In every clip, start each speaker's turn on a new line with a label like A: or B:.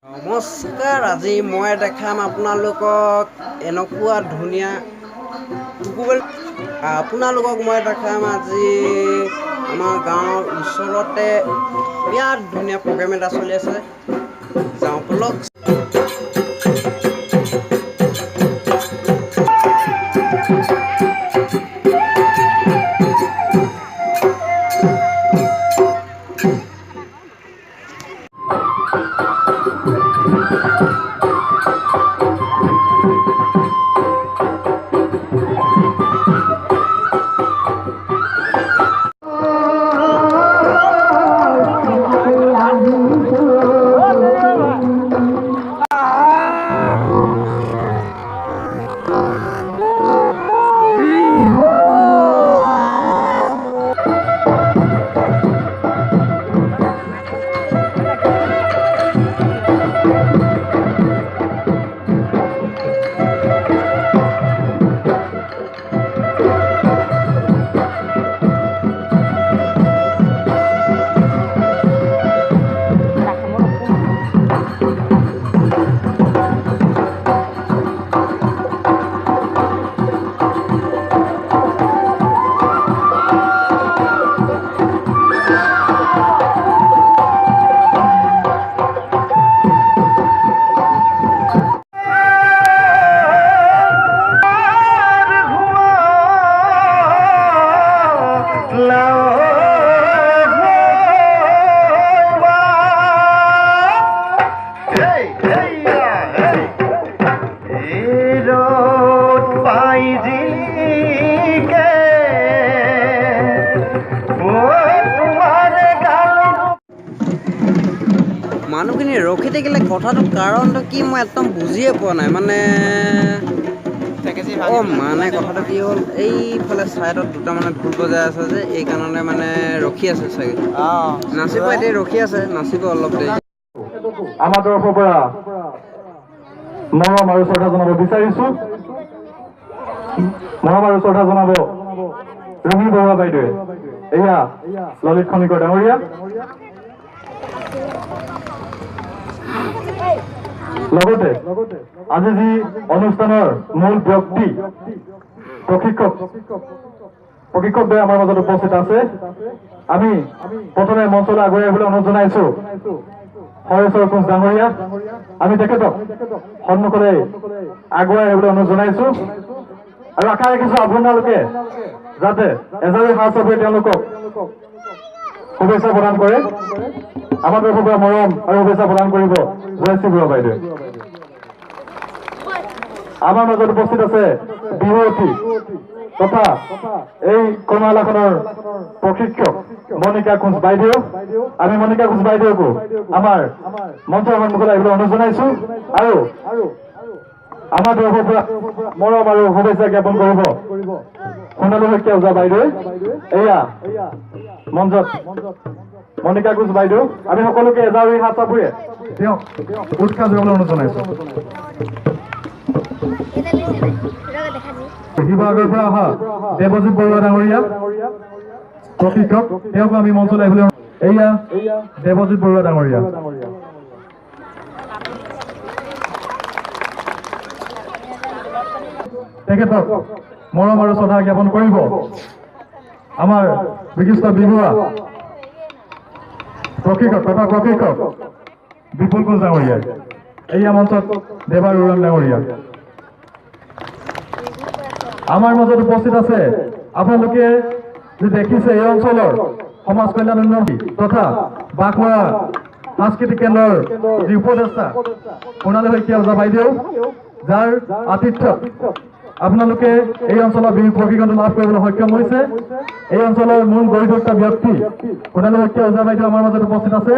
A: নমস্কাৰ, আজি মই দেখাম আপোনালোকক এনেকুৱা ধুনীয়া আপোনালোকক মই দেখাম আজি আমাৰ গাঁৱৰ ওচৰতে বিৰাট ধুনীয়া প্ৰগ্ৰেম এটা চলি আছে। যাওঁ বলক। মানুহখিনি ৰখি থাকিলে কথাটো কাৰণটো কি মই একদম বুজিয়ে পোৱা নাই। মানে কথাটো কি হ'ল, এইফালে ছাইডত দুটা মানে ঢোল বজাই আছে যে, এই কাৰণে মানে ৰখি আছে চাগে। নাচিব এতিয়া ৰখি আছে, নাচিব অলপ দেৰি।
B: আমাৰ তৰফৰ পৰা মৰম আৰু শ্ৰদ্ধা জনাব বিচাৰিছো। মৰম আৰু শ্ৰদ্ধা জনাব ৰুমি বৰুৱা বাইদেৱে। এয়া ললিত খনিকৰ ডাঙৰীয়া, লগতে আজি যি অনুষ্ঠানৰ মূল ব্যক্তি প্ৰশিক্ষকদ্বয় আমাৰ মাজত উপস্থিত আছে। আমি প্ৰথমে মঞ্চলৈ আগুৱাই আহিবলৈ অনুৰোধ জনাইছো হৰেশ্বৰ কোঁচ ডাঙৰীয়া। আমি তেখেতক সন্মুখলৈ আগুৱাই আহিবলৈ অনুৰোধ জনাইছো আৰু আশা ৰাখিছো আপোনালোকে যাতে এজাৰি সাজ চাপৰি তেওঁলোকক শুভেচ্ছা প্ৰদান কৰে। আমাৰ তৰফৰ পৰা মৰম আৰু শুভেচ্ছা প্ৰদান কৰিব জয়শ্ৰী বৰুৱা বাইদেৱে। আমাৰ মাজত উপস্থিত আছে বিহুৱতী তথা এই কৰ্মশালাখনৰ প্ৰশিক্ষক মণিকা কোঁচ বাইদেউ। আমি মণিকা কোঁচ বাইদেউকো আমাৰ মঞ্চৰ সন্মুখলৈ আহিবলৈ অনুৰোধ জনাইছো আৰু আমাৰ তৰফৰ পৰা মৰম আৰু শুভেচ্ছা জ্ঞাপন কৰিব সোণালী শইকীয়া ওজা বাইদেৱে। এয়া মঞ্চত মণিকা কোঁচ বাইদেউ। আমি সকলোকে এজাৰি হাত চাপৰিয়ে তেওঁক উৎসাহ যোগাবলৈ অনুৰোধ জনাইছো। শিৱসাগৰৰ পৰা অহা দেৱজিৎ বৰুৱা ডাঙৰীয়া প্ৰশিক্ষক, তেওঁকো আমি মঞ্চলৈ আহিবলৈ। এয়া দেৱজিৎ বৰুৱা ডাঙৰীয়া। তেখেতক মৰম আৰু শ্ৰদ্ধা জ্ঞাপন কৰিব আমাৰ বিশিষ্ট বিহুৱা প্ৰশিক্ষক বিপুল কোঁচ ডাঙৰীয়া। এয়া মঞ্চত দেৱা উৰাম ডাঙৰীয়া। আমাৰ মাজত উপস্থিত আছে আপোনালোকে যে দেখিছে এই অঞ্চলৰ সমাজ কল্যাণ উন্নতি তথা বাঘমৰা সাংস্কৃতিক কেন্দ্ৰৰ যি উপদেষ্টা সোণালী শইকীয়া ওজা বাইদেউ, যাৰ আতিথ্যত আপোনালোকে এই অঞ্চলৰ বিহু প্ৰশিক্ষণটো লাভ কৰিবলৈ সক্ষম হৈছে। এই অঞ্চলৰ মূল বয়োজ্যেষ্ঠ ব্যক্তি সোণালী শইকীয়া ওজা বাইদেউ আমাৰ মাজত উপস্থিত আছে।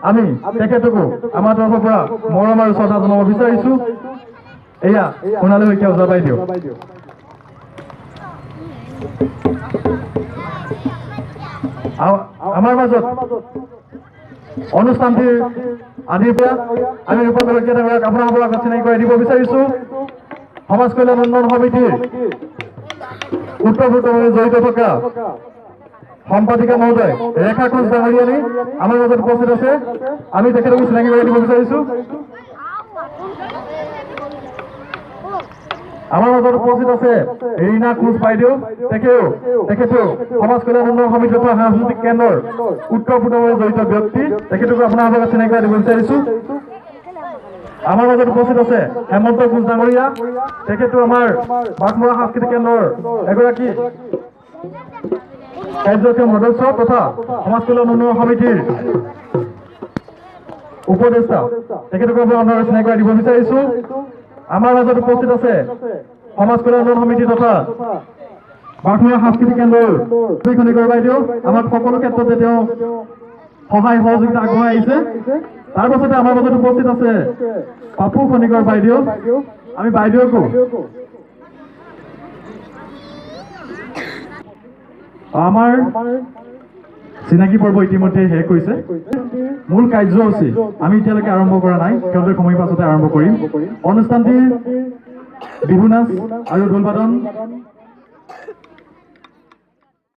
B: আমি তেখেতকো আমাৰ তৰফৰ পৰা মৰম আৰু শ্ৰদ্ধা জনাব বিচাৰিছো। এয়া সোণালী শইকীয়া ওজা বাইদেউ। আমাৰ মাজত অনুষ্ঠানটিৰ আদিৰ পৰা আমি ৰূপক আপোনালোকৰ আগত চিনাকি কৰাই দিব বিচাৰিছো সমাজ কল্যাণ উন্নয়ন সমিতিৰ ওতঃপ্ৰোতভাৱে জড়িত থকা সম্পাদিকা মহোদয় ৰেখা কোঁচ ডাঙৰীয়ানী আমাৰ মাজত উপস্থিত আছে। আমি তেখেতক চিনাকি কৰাই দিব বিচাৰিছো। আমাৰ মাজত উপস্থিত আছে ৰীনা কোচ বাইদেউ, তেখেতো সমাজ কল্যাণ উন্নয়ন সমিতি তথা সাংস্কৃতিক কেন্দ্ৰৰ উত্তৰ-পূৰ্বভাৱে জড়িত ব্যক্তি, তেখেতকো আপোনাৰ আগত চিনাকি দিব বিচাৰিছোঁ। আমাৰ মাজত উপস্থিত আছে হেমন্ত কোচ ডাঙৰীয়া, তেখেতো আমাৰ বাঘমৰা সাংস্কৃতিক কেন্দ্ৰৰ এগৰাকী কাৰ্যক্ষম সদস্য তথা সমাজ কল্যাণ উন্নয়ন সমিতিৰ উপদেষ্টা, তেখেতকো আপোনাৰ চিনাকি দিব বিচাৰিছোঁ। আমাৰ মাজত উপস্থিত আছে সমাজ কল্যাণ উন্নয়ন সমিতি তথা বাঘমৰা সাংস্কৃতিক কেন্দ্ৰৰ খনিকৰ বাইদেউ, আমাক সকলো ক্ষেত্ৰতে তেওঁ সহায় সহযোগিতা আগবঢ়াই আহিছে। তাৰ পাছতে আমাৰ মাজত উপস্থিত আছে পাপু খনিকৰ বাইদেউ, আমি বাইদেউকো আমাৰ চিনাকি পৰ্ব ইতিমধ্যে শেষ হৈছে। মূল কাৰ্যসূচী আমি এতিয়ালৈকে আৰম্ভ কৰা নাই, কেৱল সময়ৰ পাছতে আৰম্ভ কৰিম। অনুষ্ঠানটিৰ বিহু নাচ আৰু ঢোল বাদন